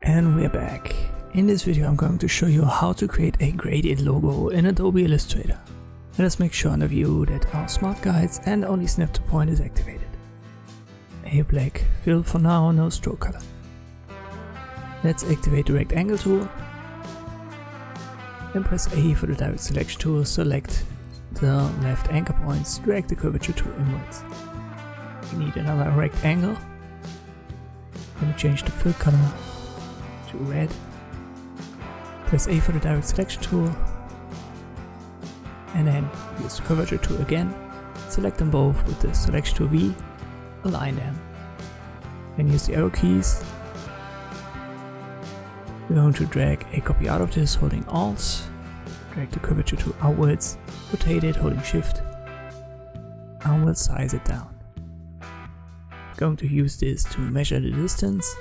And we're back. In this video I'm going to show you how to create a gradient logo in Adobe Illustrator. Let us make sure on the view that our smart guides and only snap to point is activated. A black fill for now, no stroke color. Let's activate the rectangle tool. Then press A for the direct selection tool, select the left anchor points, drag the curvature tool inwards. We need another rectangle. Then change the fill color to red. Press A for the direct selection tool. And then use the curvature tool again. Select them both with the selection tool V. Align them. Then use the arrow keys. We're going to drag a copy out of this holding Alt. Drag the curvature tool outwards. Rotate it holding Shift. And we'll size it down. We're going to use this to measure the distance.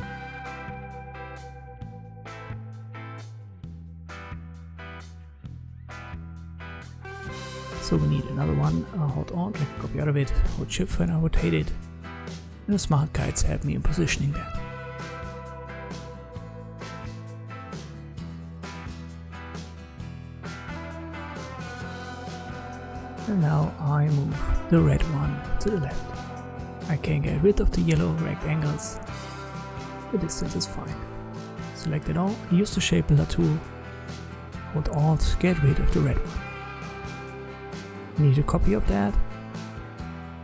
So we need another one. I'll hold on, drag a copy out of it, hold Shift and I'll rotate it. And the smart guides help me in positioning that. And now I move the red one to the left. I can get rid of the yellow rectangles. The distance is fine. Select it all, use the shape builder tool, hold Alt, get rid of the red one. We need a copy of that.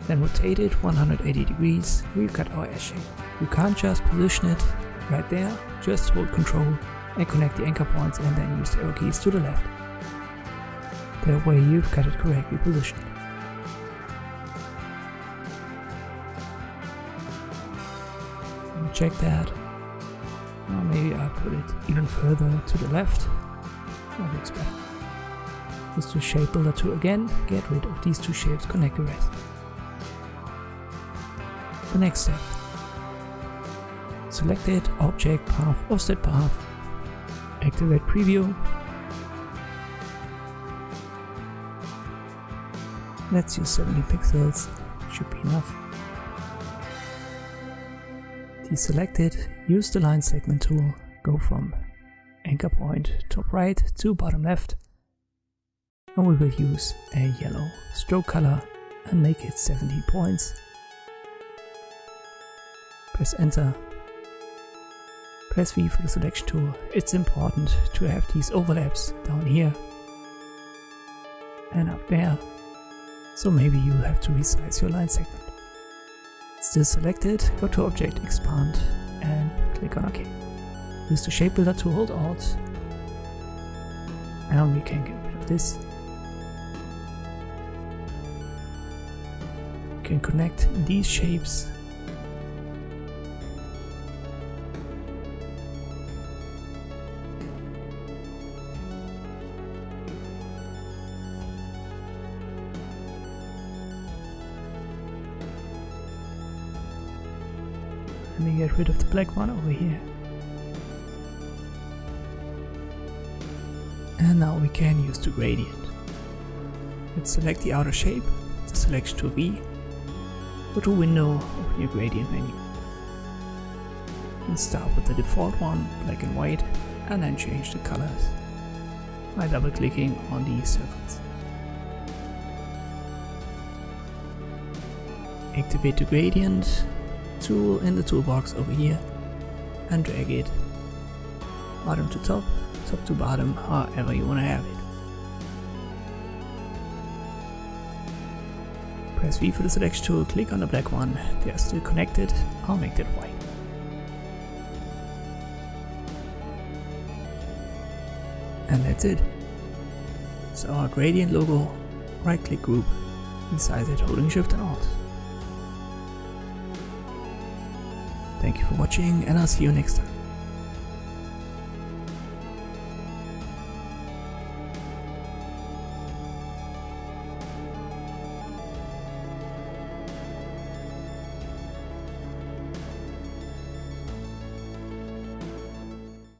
Then rotate it 180 degrees. We've got our S shape. You can't just position it right there, just hold Ctrl and connect the anchor points and then use the arrow keys to the left. That way you've got it correctly positioned. Check that. Now maybe I put it even further to the left. That looks better. Use the shape builder tool again, get rid of these two shapes, connect the rest. The next step. Select it, object, path, offset path. Activate preview. Let's use 70 pixels, should be enough. Deselect it, use the line segment tool, go from anchor point top right to bottom left. And we will use a yellow stroke color and make it 70 points. Press enter. Press V for the selection tool. It's important to have these overlaps down here and up there. So maybe you have to resize your line segment. Still selected, go to Object, Expand and click on OK. Use the Shape Builder to hold Alt and we can get rid of this. We can connect these shapes. Let me get rid of the black one over here. And now we can use the gradient. Let's select the outer shape, the selection tool V, go to Window, open your gradient menu. And start with the default one, black and white, and then change the colors by double clicking on these circles. Activate the gradient tool in the toolbox over here and drag it bottom to top, top to bottom, however you want to have it. Press V for the selection tool, click on the black one, they are still connected, I'll make that white. And that's it. So our gradient logo, right click group, resize it holding Shift and Alt. Thank you for watching and I'll see you next time.